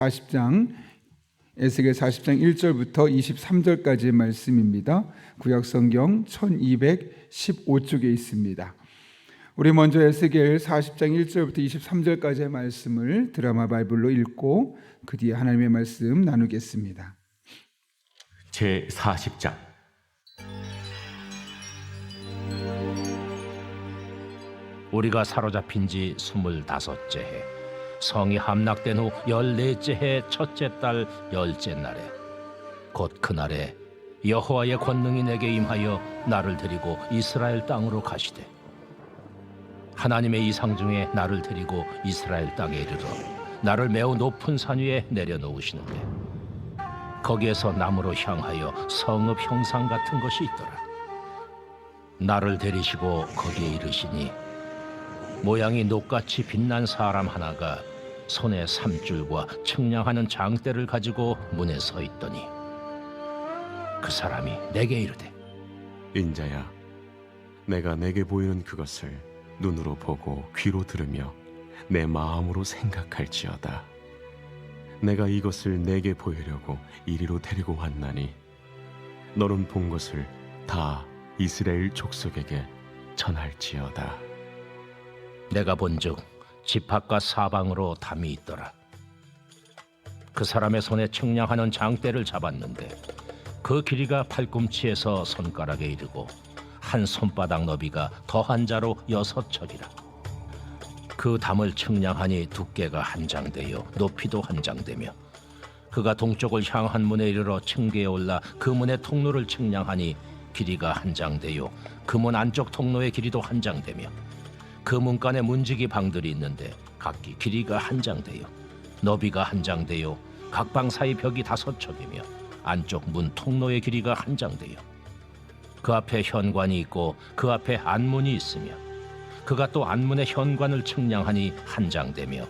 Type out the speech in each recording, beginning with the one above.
40장 에스겔 40장 1절부터 23절까지의 말씀입니다. 구약성경 1215쪽에 있습니다. 우리 먼저 에스겔 40장 1절부터 23절까지의 말씀을 드라마 바이블로 읽고 그 뒤에 하나님의 말씀 나누겠습니다. 제 40장. 우리가 사로잡힌 지 25째 해, 성이 함락된 후 14째 해 첫째 달 10째 날에, 곧 그날에 여호와의 권능이 내게 임하여 나를 데리고 이스라엘 땅으로 가시되, 하나님의 이상 중에 나를 데리고 이스라엘 땅에 이르러 나를 매우 높은 산 위에 내려놓으시는데, 거기에서 나무로 향하여 성읍 형상 같은 것이 있더라. 나를 데리시고 거기에 이르시니, 모양이 녹같이 빛난 사람 하나가 손에 삼줄과 측량하는 장대를 가지고 문에 서 있더니, 그 사람이 내게 이르되, 인자야, 내가 내게 보이는 그것을 눈으로 보고 귀로 들으며 내 마음으로 생각할지어다. 내가 이것을 내게 보이려고 이리로 데리고 왔나니 너는 본 것을 다 이스라엘 족속에게 전할지어다. 내가 본즉 지팍과 사방으로 담이 있더라. 그 사람의 손에 측량하는 장대를 잡았는데, 그 길이가 팔꿈치에서 손가락에 이르고 한 손바닥 너비가 더한 자로 6척이라. 그 담을 측량하니 두께가 한 장되요 높이도 한 장되며, 그가 동쪽을 향한 문에 이르러 층계에 올라 그 문의 통로를 측량하니 길이가 한 장되요 그 문 안쪽 통로의 길이도 한 장되며, 그 문간에 문지기 방들이 있는데 각기 길이가 한 장되요 너비가 한 장되요 각 방 사이 벽이 5척이며 안쪽 문 통로의 길이가 한 장되요 그 앞에 현관이 있고 그 앞에 안문이 있으며, 그가 또 안문의 현관을 측량하니 한 장되며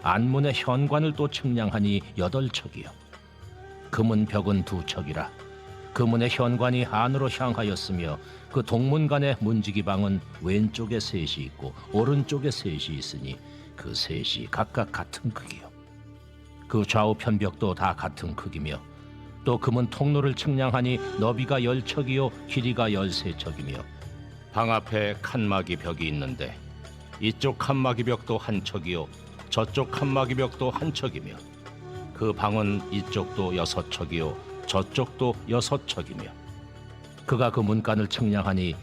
안문의 현관을 또 측량하니 8척이요 그 문 벽은 2척이라. 그 문의 현관이 안으로 향하였으며, 그 동문간의 문지기방은 왼쪽에 셋이 있고 오른쪽에 셋이 있으니 그 셋이 각각 같은 크기요. 그 좌우편 벽도 다 같은 크기며, 또 그 문 통로를 측량하니 너비가 10척이요 길이가 13척이며, 방 앞에 칸막이 벽이 있는데 이쪽 칸막이 벽도 한 척이요 저쪽 칸막이 벽도 한 척이며, 그 방은 이쪽도 6척이요 저쪽도 6척이며, 그가 그 문간을 측량하니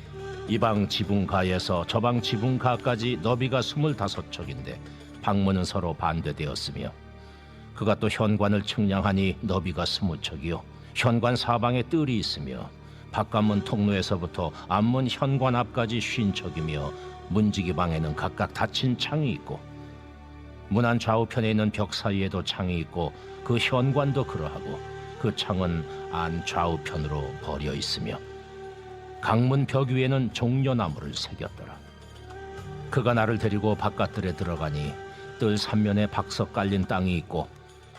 이 방 지붕가에서 저 방 지붕가까지 너비가 25척인데 방문은 서로 반대되었으며, 그가 또 현관을 측량하니 너비가 20척이요 현관 사방에 뜰이 있으며, 바깥문 통로에서부터 앞문 현관 앞까지 50척이며, 문지기 방에는 각각 닫힌 창이 있고, 문 안 좌우편에 있는 벽 사이에도 창이 있고, 그 현관도 그러하고 그 창은 안 좌우편으로 벌여 있으며, 강문 벽 위에는 종려나무를 새겼더라. 그가 나를 데리고 바깥들에 들어가니 뜰 3면에 박석 깔린 땅이 있고,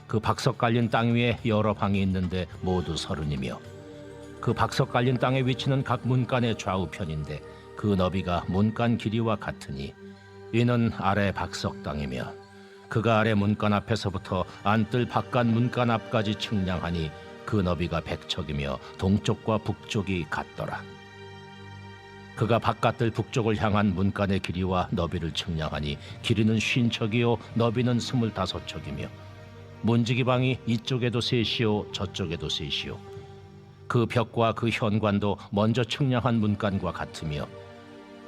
그 박석 깔린 땅 위에 여러 방이 있는데 모두 30이며, 그 박석 깔린 땅의 위치는 각 문간의 좌우편인데 그 너비가 문간 길이와 같으니 이는 아래 박석 땅이며, 그가 아래 문간 앞에서부터 안뜰 바깥 문간 앞까지 측량하니 그 너비가 100척이며 동쪽과 북쪽이 같더라. 그가 바깥뜰 북쪽을 향한 문간의 길이와 너비를 측량하니 길이는 50척이요 너비는 25척이며, 문지기방이 이쪽에도 셋이요 저쪽에도 셋이요 그 벽과 그 현관도 먼저 측량한 문간과 같으며,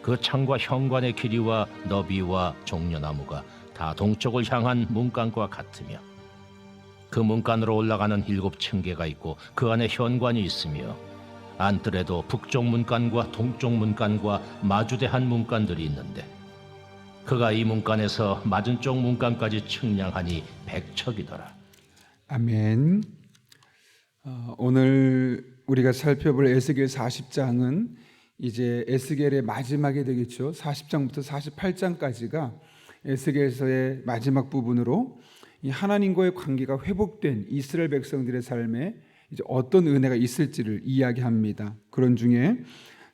그 창과 현관의 길이와 너비와 종려나무가 다 동쪽을 향한 문간과 같으며, 그 문간으로 올라가는 7층계가 있고 그 안에 현관이 있으며, 안뜰에도 북쪽 문간과 동쪽 문간과 마주대한 문간들이 있는데, 그가 이 문간에서 맞은 쪽 문간까지 측량하니 100척이더라. 아멘. 오늘 우리가 살펴볼 에스겔 40장은 이제 에스겔의 마지막이 되겠죠. 40장부터 48장까지가 에스겔서의 마지막 부분으로 이 하나님과의 관계가 회복된 이스라엘 백성들의 삶에 이제 어떤 은혜가 있을지를 이야기합니다. 그런 중에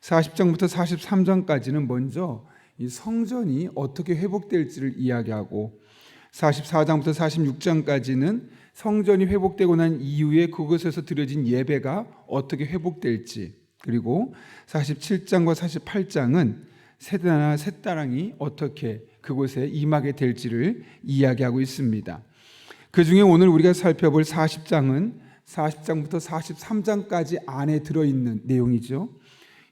40장부터 43장까지는 먼저 이 성전이 어떻게 회복될지를 이야기하고, 44장부터 46장까지는 성전이 회복되고 난 이후에 그곳에서 드려진 예배가 어떻게 회복될지, 그리고 47장과 48장은 세대나 셋다랑이 어떻게 그곳에 임하게 될지를 이야기하고 있습니다. 그 중에 오늘 우리가 살펴볼 40장은 40장부터 43장까지 안에 들어있는 내용이죠.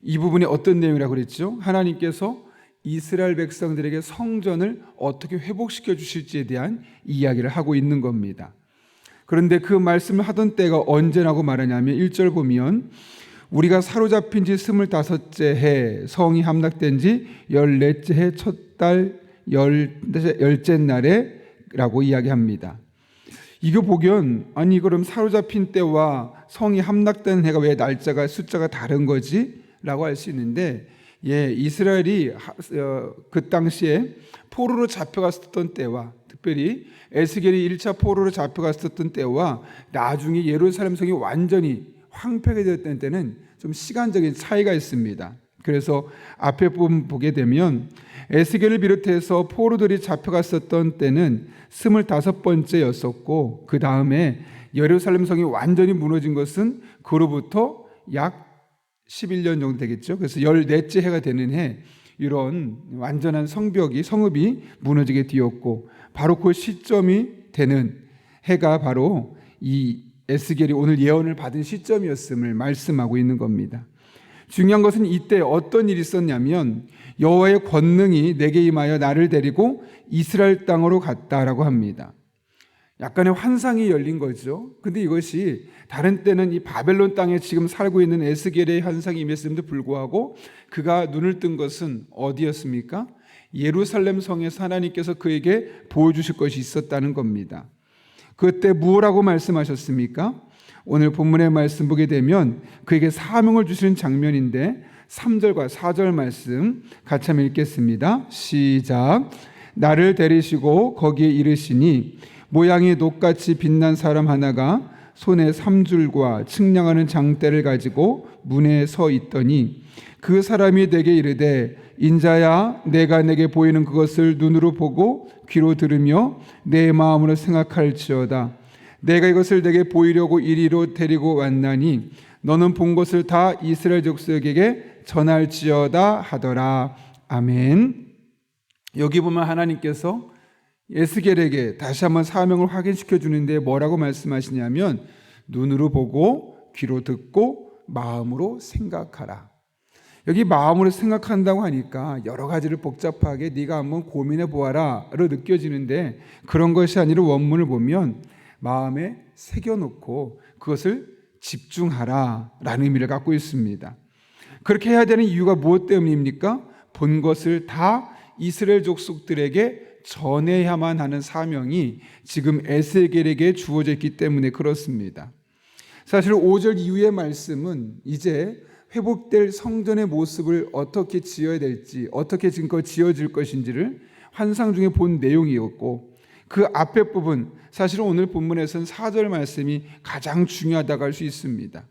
이 부분이 어떤 내용이라고 그랬죠? 하나님께서 이스라엘 백성들에게 성전을 어떻게 회복시켜 주실지에 대한 이야기를 하고 있는 겁니다. 그런데 그 말씀을 하던 때가 언제라고 말하냐면 1절 보면 우리가 사로잡힌 지 25째 해, 성이 함락된 지 14째 해 첫 달 열째 날에 라고 이야기합니다. 이거 보면 아니 그럼 사로잡힌 때와 성이 함락된 해가 왜 날짜가 숫자가 다른 거지? 라고 할 수 있는데, 이스라엘이 그 당시에 포로로 잡혀갔었던 때와 특별히 에스겔이 1차 포로로 잡혀갔었던 때와 나중에 예루살렘 성이 완전히 황폐하게 되었던 때는 좀 시간적인 차이가 있습니다. 그래서 앞에 부분 보게 되면 에스겔을 비롯해서 포로들이 잡혀갔었던 때는 25번째였었고 그 다음에 예루살렘 성이 완전히 무너진 것은 그로부터 약 11년 정도 되겠죠. 그래서 14째 해가 되는 해 이런 완전한 성읍이 무너지게 되었고 바로 그 시점이 되는 해가 바로 이 에스겔이 오늘 예언을 받은 시점이었음을 말씀하고 있는 겁니다. 중요한 것은 이때 어떤 일이 있었냐면 여호와의 권능이 내게 임하여 나를 데리고 이스라엘 땅으로 갔다라고 합니다. 약간의 환상이 열린 거죠. 근데 이것이 다른 때는 이 바벨론 땅에 지금 살고 있는 에스겔의 환상이 임했음에도 불구하고 그가 눈을 뜬 것은 어디였습니까? 예루살렘 성에서 하나님께서 그에게 보여주실 것이 있었다는 겁니다. 그때 무엇라고 말씀하셨습니까? 오늘 본문의 말씀 보게 되면 그에게 사명을 주시는 장면인데 3절과 4절 말씀 같이 한번 읽겠습니다. 시작. 나를 데리시고 거기에 이르시니 모양이 녹같이 빛난 사람 하나가 손에 3줄과 측량하는 장대를 가지고 문에 서 있더니 그 사람이 내게 이르되 인자야 내가 내게 보이는 그것을 눈으로 보고 귀로 들으며 내 마음으로 생각할지어다. 내가 이것을 내게 보이려고 이리로 데리고 왔나니 너는 본 것을 다 이스라엘 족속에게 전할지어다 하더라. 아멘. 여기 보면 하나님께서 에스겔에게 다시 한번 사명을 확인시켜 주는데 뭐라고 말씀하시냐면 눈으로 보고 귀로 듣고 마음으로 생각하라. 여기 마음으로 생각한다고 하니까 여러 가지를 복잡하게 네가 한번 고민해 보아라로 느껴지는데 그런 것이 아니라 원문을 보면 마음에 새겨놓고 그것을 집중하라라는 의미를 갖고 있습니다. 그렇게 해야 되는 이유가 무엇 때문입니까? 본 것을 다 이스라엘 족속들에게 전해야만 하는 사명이 지금 에스겔에게 주어져 있기 때문에 그렇습니다. 사실 5절 이후의 말씀은 이제 회복될 성전의 모습을 어떻게 지어야 될지, 어떻게 지금껏 지어질 것인지를 환상 중에 본 내용이었고 그 앞에 부분, 사실은 오늘 본문에서는 4절 말씀이 가장 중요하다고 할 수 있습니다.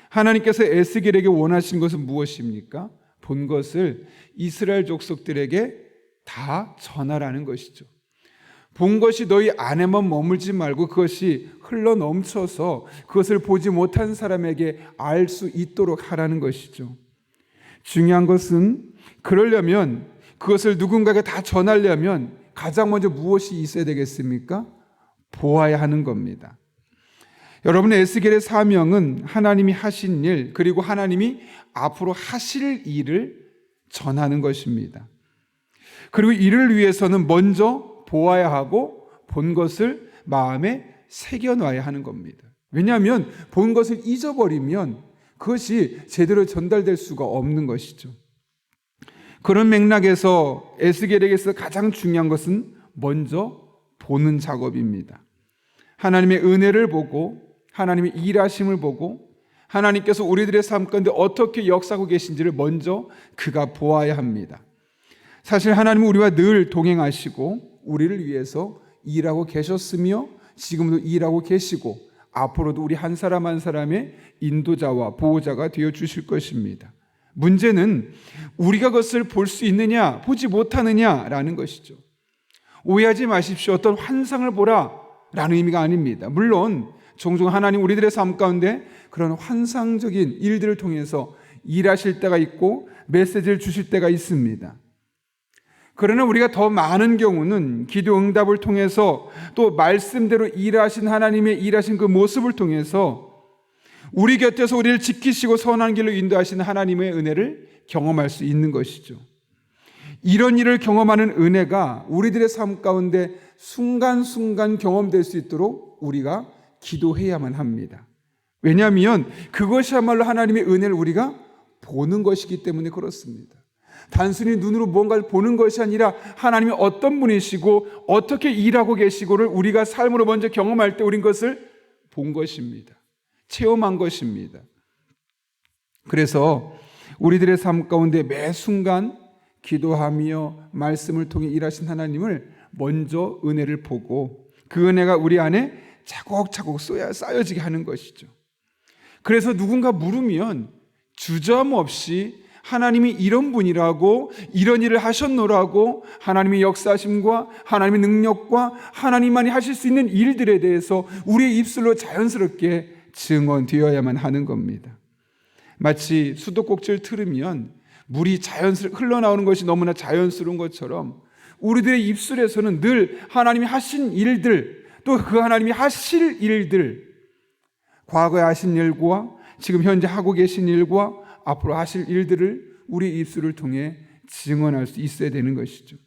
하나님께서 에스겔에게 원하신 것은 무엇입니까? 본 것을 이스라엘 족속들에게 다 전하라는 것이죠. 본 것이 너희 안에만 머물지 말고 그것이 흘러 넘쳐서 그것을 보지 못한 사람에게 알 수 있도록 하라는 것이죠. 중요한 것은 그러려면 그것을 누군가에게 다 전하려면 가장 먼저 무엇이 있어야 되겠습니까? 보아야 하는 겁니다. 여러분, 에스겔의 사명은 하나님이 하신 일 그리고 하나님이 앞으로 하실 일을 전하는 것입니다. 그리고 이를 위해서는 먼저 보아야 하고 본 것을 마음에 새겨놔야 하는 겁니다. 왜냐하면 본 것을 잊어버리면 그것이 제대로 전달될 수가 없는 것이죠. 그런 맥락에서 에스겔에게서 가장 중요한 것은 먼저 보는 작업입니다. 하나님의 은혜를 보고 하나님의 일하심을 보고 하나님께서 우리들의 삶 가운데 어떻게 역사하고 계신지를 먼저 그가 보아야 합니다. 사실 하나님은 우리와 늘 동행하시고 우리를 위해서 일하고 계셨으며 지금도 일하고 계시고 앞으로도 우리 한 사람 한 사람의 인도자와 보호자가 되어 주실 것입니다. 문제는 우리가 그것을 볼 수 있느냐 보지 못하느냐라는 것이죠. 오해하지 마십시오. 어떤 환상을 보라 라는 의미가 아닙니다. 물론 종종 하나님 우리들의 삶 가운데 그런 환상적인 일들을 통해서 일하실 때가 있고 메시지를 주실 때가 있습니다. 그러나 우리가 더 많은 경우는 기도 응답을 통해서 또 말씀대로 일하신 하나님의 일하신 그 모습을 통해서 우리 곁에서 우리를 지키시고 선한 길로 인도하시는 하나님의 은혜를 경험할 수 있는 것이죠. 이런 일을 경험하는 은혜가 우리들의 삶 가운데 순간순간 경험될 수 있도록 우리가 기도해야만 합니다. 왜냐하면 그것이야말로 하나님의 은혜를 우리가 보는 것이기 때문에 그렇습니다. 단순히 눈으로 뭔가를 보는 것이 아니라 하나님이 어떤 분이시고 어떻게 일하고 계시고를 우리가 삶으로 먼저 경험할 때 우린 것을 본 것입니다. 체험한 것입니다. 그래서 우리들의 삶 가운데 매 순간 기도하며 말씀을 통해 일하신 하나님을 먼저 은혜를 보고 그 은혜가 우리 안에 차곡차곡 쌓여지게 하는 것이죠. 그래서 누군가 물으면 주저함없이 하나님이 이런 분이라고 이런 일을 하셨노라고 하나님의 역사심과 하나님의 능력과 하나님만이 하실 수 있는 일들에 대해서 우리의 입술로 자연스럽게 증언되어야만 하는 겁니다. 마치 수도꼭지를 틀으면 물이 자연스럽게 흘러나오는 것이 너무나 자연스러운 것처럼 우리들의 입술에서는 늘 하나님이 하신 일들, 또 그 하나님이 하실 일들, 과거에 하신 일과 지금 현재 하고 계신 일과 앞으로 하실 일들을 우리 입술을 통해 증언할 수 있어야 되는 것이죠.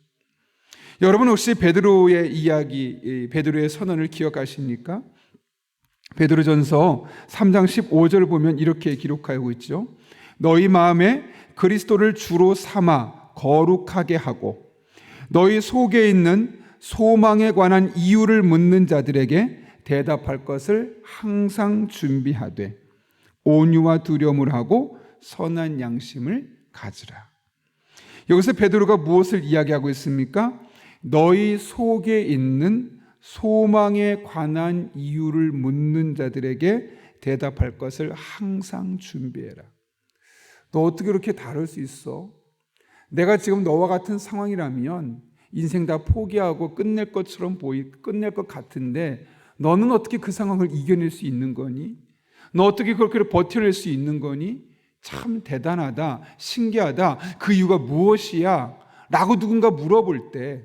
여러분 혹시 베드로의 이야기, 베드로의 선언을 기억하십니까? 베드로전서 3장 15절을 보면 이렇게 기록하고 있죠. 너희 마음에 그리스도를 주로 삼아 거룩하게 하고 너희 속에 있는 소망에 관한 이유를 묻는 자들에게 대답할 것을 항상 준비하되 온유와 두려움을 하고 선한 양심을 가지라. 여기서 베드로가 무엇을 이야기하고 있습니까? 너희 속에 있는 소망에 관한 이유를 묻는 자들에게 대답할 것을 항상 준비해라. 너 어떻게 그렇게 다룰 수 있어? 내가 지금 너와 같은 상황이라면 인생 다 포기하고 끝낼 것 같은데 너는 어떻게 그 상황을 이겨낼 수 있는 거니? 너 어떻게 그렇게 버텨낼 수 있는 거니? 참 대단하다, 신기하다, 그 이유가 무엇이야? 라고 누군가 물어볼 때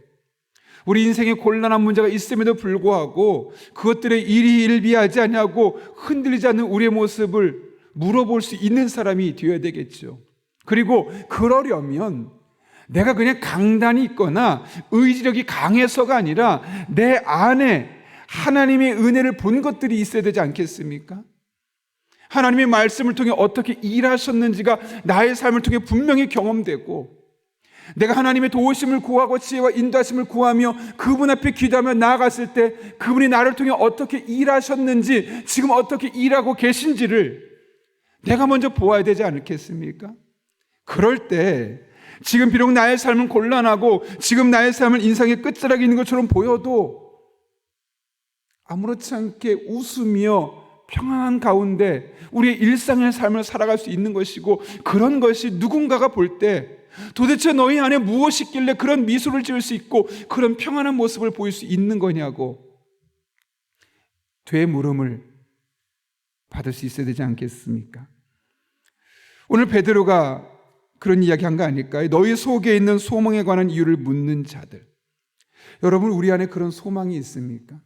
우리 인생에 곤란한 문제가 있음에도 불구하고 그것들에 일희일비하지 않냐고 흔들리지 않는 우리의 모습을 물어볼 수 있는 사람이 되어야 되겠죠. 그리고 그러려면 내가 그냥 강단이 있거나 의지력이 강해서가 아니라 내 안에 하나님의 은혜를 본 것들이 있어야 되지 않겠습니까? 하나님의 말씀을 통해 어떻게 일하셨는지가 나의 삶을 통해 분명히 경험되고 내가 하나님의 도우심을 구하고 지혜와 인도하심을 구하며 그분 앞에 기도하며 나아갔을 때 그분이 나를 통해 어떻게 일하셨는지 지금 어떻게 일하고 계신지를 내가 먼저 보아야 되지 않겠습니까? 그럴 때 지금 비록 나의 삶은 곤란하고 지금 나의 삶은 인생의 끝자락에 있는 것처럼 보여도 아무렇지 않게 웃으며 평안한 가운데 우리의 일상의 삶을 살아갈 수 있는 것이고 그런 것이 누군가가 볼 때 도대체 너희 안에 무엇이 있길래 그런 미소를 지을 수 있고 그런 평안한 모습을 보일 수 있는 거냐고 되물음을 받을 수 있어야 되지 않겠습니까? 오늘 베드로가 그런 이야기한 거 아닐까요? 너희 속에 있는 소망에 관한 이유를 묻는 자들. 여러분 우리 안에 그런 소망이 있습니까?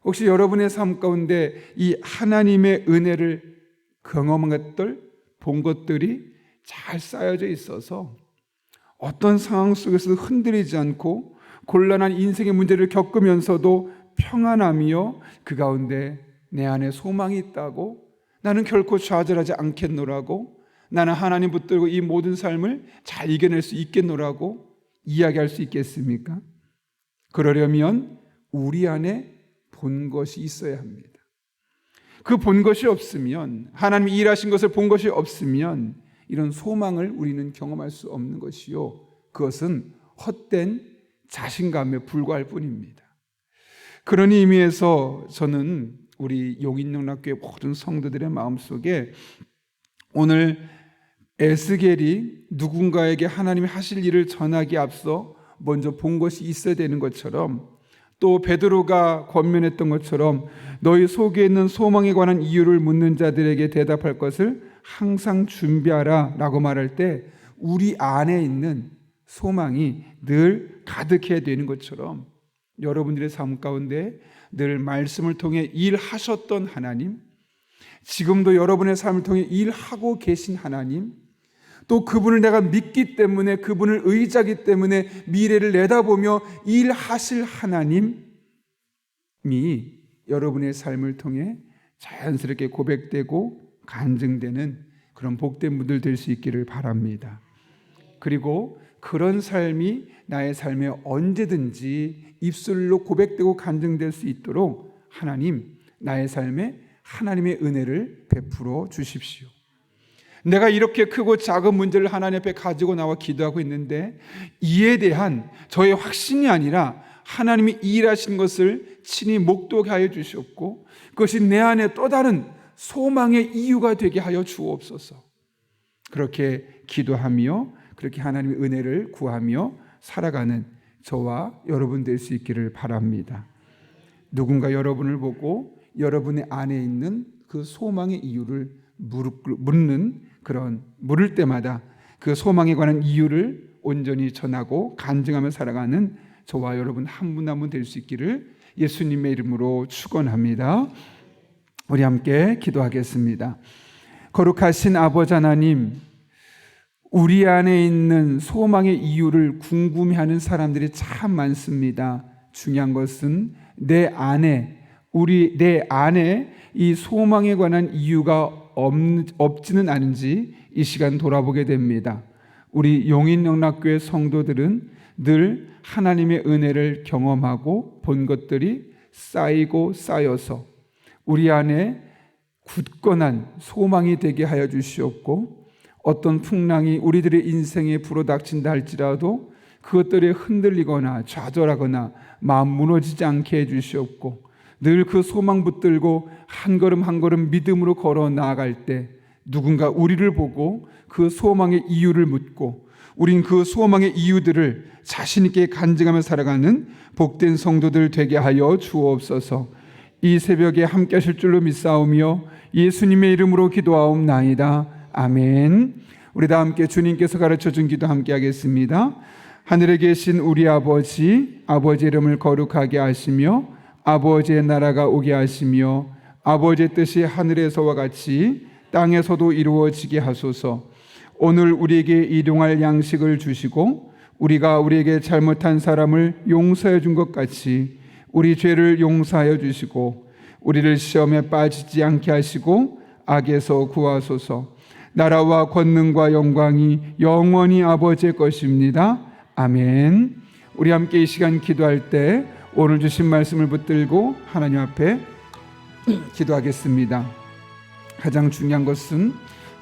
혹시 여러분의 삶 가운데 이 하나님의 은혜를 경험한 것들, 본 것들이 잘 쌓여져 있어서 어떤 상황 속에서도 흔들리지 않고 곤란한 인생의 문제를 겪으면서도 평안하며 그 가운데 내 안에 소망이 있다고 나는 결코 좌절하지 않겠노라고 나는 하나님 붙들고 이 모든 삶을 잘 이겨낼 수 있겠노라고 이야기할 수 있겠습니까? 그러려면 우리 안에 본 것이 있어야 합니다. 그 본 것이 없으면 하나님이 일하신 것을 본 것이 없으면 이런 소망을 우리는 경험할 수 없는 것이요 그것은 헛된 자신감에 불과할 뿐입니다. 그런 의미에서 저는 우리 용인영락교회 모든 성도들의 마음속에 오늘 에스겔이 누군가에게 하나님이 하실 일을 전하기에 앞서 먼저 본 것이 있어야 되는 것처럼 또 베드로가 권면했던 것처럼 너희 속에 있는 소망에 관한 이유를 묻는 자들에게 대답할 것을 항상 준비하라 라고 말할 때 우리 안에 있는 소망이 늘 가득해야 되는 것처럼 여러분들의 삶 가운데 늘 말씀을 통해 일하셨던 하나님, 지금도 여러분의 삶을 통해 일하고 계신 하나님, 또 그분을 내가 믿기 때문에, 그분을 의지하기 때문에 미래를 내다보며 일하실 하나님이 여러분의 삶을 통해 자연스럽게 고백되고 간증되는 그런 복된 분들 될 수 있기를 바랍니다. 그리고 그런 삶이 나의 삶에 언제든지 입술로 고백되고 간증될 수 있도록 하나님, 나의 삶에 하나님의 은혜를 베풀어 주십시오. 내가 이렇게 크고 작은 문제를 하나님 앞에 가지고 나와 기도하고 있는데 이에 대한 저의 확신이 아니라 하나님이 일하신 것을 친히 목도하게 하여 주시옵고 그것이 내 안에 또 다른 소망의 이유가 되게 하여 주옵소서. 그렇게 기도하며 그렇게 하나님의 은혜를 구하며 살아가는 저와 여러분 될 수 있기를 바랍니다. 누군가 여러분을 보고 여러분의 안에 있는 그 소망의 이유를 물을 때마다 그 소망에 관한 이유를 온전히 전하고 간증하며 살아가는 저와 여러분 한 분 한 분 될 수 있기를 예수님의 이름으로 축원합니다. 우리 함께 기도하겠습니다. 거룩하신 아버지 하나님, 우리 안에 있는 소망의 이유를 궁금해하는 사람들이 참 많습니다. 중요한 것은 내 안에 이 소망에 관한 이유가 없지는 않은지 이 시간 돌아보게 됩니다. 우리 용인영락교회 성도들은 늘 하나님의 은혜를 경험하고 본 것들이 쌓이고 쌓여서 우리 안에 굳건한 소망이 되게 하여 주시옵고 어떤 풍랑이 우리들의 인생에 불어닥친다 할지라도 그것들이 흔들리거나 좌절하거나 마음 무너지지 않게 해주시옵고 늘 그 소망 붙들고 한 걸음 한 걸음 믿음으로 걸어 나아갈 때 누군가 우리를 보고 그 소망의 이유를 묻고 우린 그 소망의 이유들을 자신 있게 간증하며 살아가는 복된 성도들 되게 하여 주옵소서. 이 새벽에 함께 하실 줄로 믿사오며 예수님의 이름으로 기도하옵나이다. 아멘. 우리 다 함께 주님께서 가르쳐준 기도 함께 하겠습니다. 하늘에 계신 우리 아버지, 아버지의 이름을 거룩하게 하시며 아버지의 나라가 오게 하시며 아버지의 뜻이 하늘에서와 같이 땅에서도 이루어지게 하소서. 오늘 우리에게 일용할 양식을 주시고 우리가 우리에게 잘못한 사람을 용서해 준 것 같이 우리 죄를 용서하여 주시고 우리를 시험에 빠지지 않게 하시고 악에서 구하소서. 나라와 권능과 영광이 영원히 아버지의 것입니다. 아멘. 우리 함께 이 시간 기도할 때 오늘 주신 말씀을 붙들고 하나님 앞에 기도하겠습니다. 가장 중요한 것은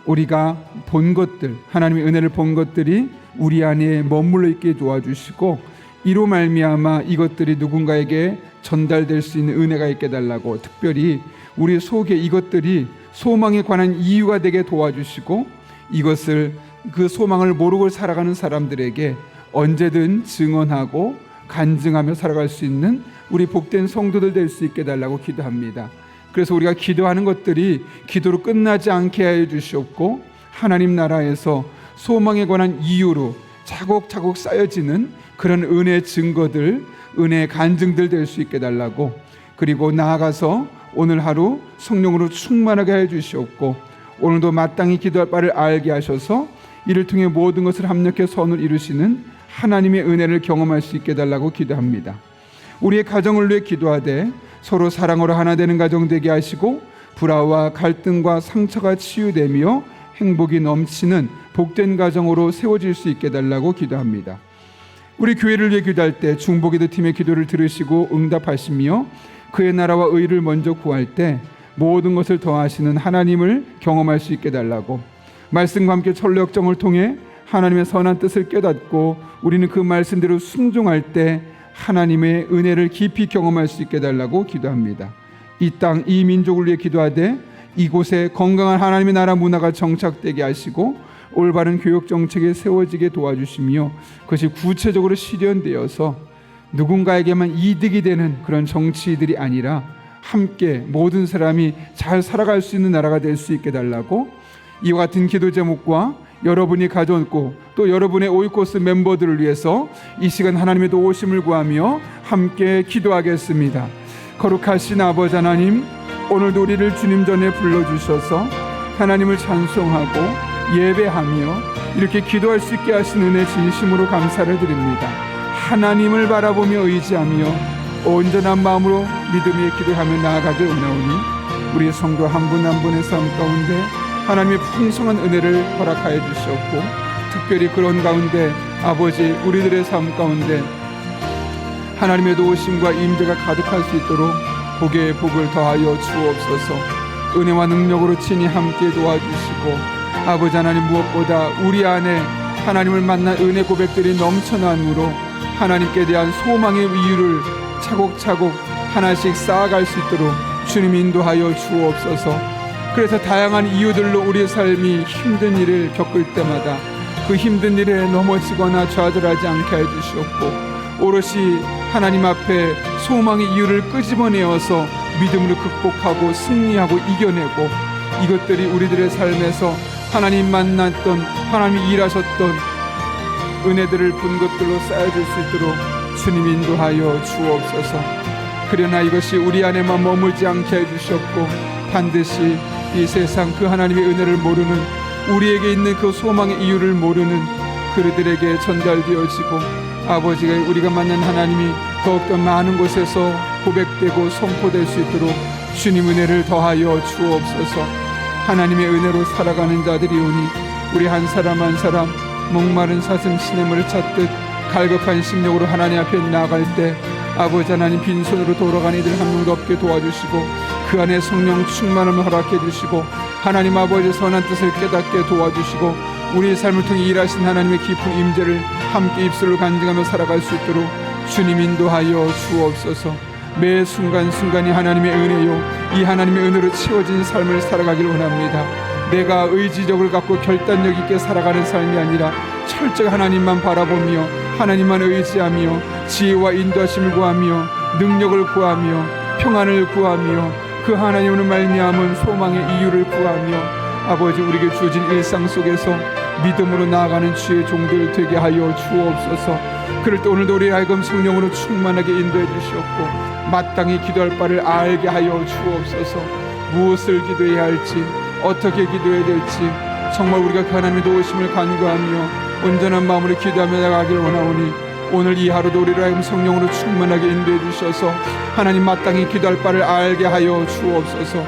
우리가 본 것들, 하나님의 은혜를 본 것들이 우리 안에 머물러 있게 도와주시고 이로 말미암아 이것들이 누군가에게 전달될 수 있는 은혜가 있게 달라고 특별히 우리 속에 이것들이 소망에 관한 이유가 되게 도와주시고 이것을 그 소망을 모르고 살아가는 사람들에게 언제든 증언하고 간증하며 살아갈 수 있는 우리 복된 성도들 될 수 있게 달라고 기도합니다. 그래서 우리가 기도하는 것들이 기도로 끝나지 않게 해 주시옵고 하나님 나라에서 소망에 관한 이유로 차곡차곡 쌓여지는 그런 은혜 증거들, 은혜 간증들 될 수 있게 달라고 그리고 나아가서 오늘 하루 성령으로 충만하게 해 주시옵고 오늘도 마땅히 기도할 바를 알게 하셔서 이를 통해 모든 것을 합력해 선을 이루시는 하나님의 은혜를 경험할 수 있게 달라고 기도합니다. 우리의 가정을 위해 기도하되 서로 사랑으로 하나 되는 가정 되게 하시고 불화와 갈등과 상처가 치유되며 행복이 넘치는 복된 가정으로 세워질 수 있게 달라고 기도합니다. 우리 교회를 위해 기도할 때 중보기도 팀의 기도를 들으시고 응답하시며 그의 나라와 의를 먼저 구할 때 모든 것을 더하시는 하나님을 경험할 수 있게 달라고 말씀과 함께 철력정을 통해 하나님의 선한 뜻을 깨닫고 우리는 그 말씀대로 순종할 때 하나님의 은혜를 깊이 경험할 수 있게 달라고 기도합니다. 이 땅, 이 민족을 위해 기도하되 이곳에 건강한 하나님의 나라 문화가 정착되게 하시고 올바른 교육 정책에 세워지게 도와주시며 그것이 구체적으로 실현되어서 누군가에게만 이득이 되는 그런 정치들이 아니라 함께 모든 사람이 잘 살아갈 수 있는 나라가 될 수 있게 달라고 이와 같은 기도 제목과 여러분이 가져왔고 또 여러분의 오이코스 멤버들을 위해서 이 시간 하나님의 도우심을 구하며 함께 기도하겠습니다. 거룩하신 아버지 하나님, 오늘도 우리를 주님 전에 불러주셔서 하나님을 찬송하고 예배하며 이렇게 기도할 수 있게 하신 은혜 진심으로 감사를 드립니다. 하나님을 바라보며 의지하며 온전한 마음으로 믿음의 기도하며 나아가길 원하오니 우리의 성도 한 분 한 분의 삶 가운데 하나님의 풍성한 은혜를 허락하여 주시옵고 특별히 그런 가운데 아버지 우리들의 삶 가운데 하나님의 도우심과 임재가 가득할 수 있도록 복의 복을 더하여 주옵소서. 은혜와 능력으로 친히 함께 도와주시고 아버지 하나님, 무엇보다 우리 안에 하나님을 만난 은혜 고백들이 넘쳐남으로 하나님께 대한 소망의 이유를 차곡차곡 하나씩 쌓아갈 수 있도록 주님 인도하여 주옵소서. 그래서 다양한 이유들로 우리의 삶이 힘든 일을 겪을 때마다 그 힘든 일에 넘어지거나 좌절하지 않게 해주시옵고 오롯이 하나님 앞에 소망의 이유를 끄집어내어서 믿음으로 극복하고 승리하고 이겨내고 이것들이 우리들의 삶에서 하나님 만났던 하나님이 일하셨던 은혜들을 본 것들로 쌓여질 수 있도록 주님 인도하여 주옵소서. 그러나 이것이 우리 안에만 머물지 않게 해주셨고 반드시 이 세상 그 하나님의 은혜를 모르는 우리에게 있는 그 소망의 이유를 모르는 그들에게 전달되어지고 아버지가 우리가 만난 하나님이 더욱더 많은 곳에서 고백되고 선포될 수 있도록 주님 은혜를 더하여 주옵소서. 하나님의 은혜로 살아가는 자들이 오니 우리 한 사람 한 사람 목마른 사슴 시냇물을 찾듯 갈급한 심령으로 하나님 앞에 나아갈 때 아버지 하나님, 빈손으로 돌아가는 이들 한 명도 없게 도와주시고 그 안에 성령 충만함을 허락해 주시고 하나님 아버지의 선한 뜻을 깨닫게 도와주시고 우리의 삶을 통해 일하신 하나님의 깊은 임재를 함께 입술로 간증하며 살아갈 수 있도록 주님 인도하여 주옵소서. 매 순간순간이 하나님의 은혜요 이 하나님의 은혜로 채워진 삶을 살아가길 원합니다. 내가 의지력을 갖고 결단력 있게 살아가는 삶이 아니라 철저히 하나님만 바라보며 하나님만 의지하며 지혜와 인도하심을 구하며 능력을 구하며 평안을 구하며 그 하나님으로 말미암은 소망의 이유를 구하며 아버지 우리에게 주어진 일상 속에서 믿음으로 나아가는 주의 종들 되게 하여 주옵소서. 그럴 때 오늘도 우리 하여금 성령으로 충만하게 인도해 주시옵고 마땅히 기도할 바를 알게 하여 주옵소서. 무엇을 기도해야 할지 어떻게 기도해야 될지 정말 우리가 그 하나님의 도우심을 간구하며 온전한 마음으로 기도하며 나가길 원하오니 오늘 이 하루도 우리를 하여금 성령으로 충만하게 인도해 주셔서 하나님 마땅히 기도할 바를 알게 하여 주옵소서.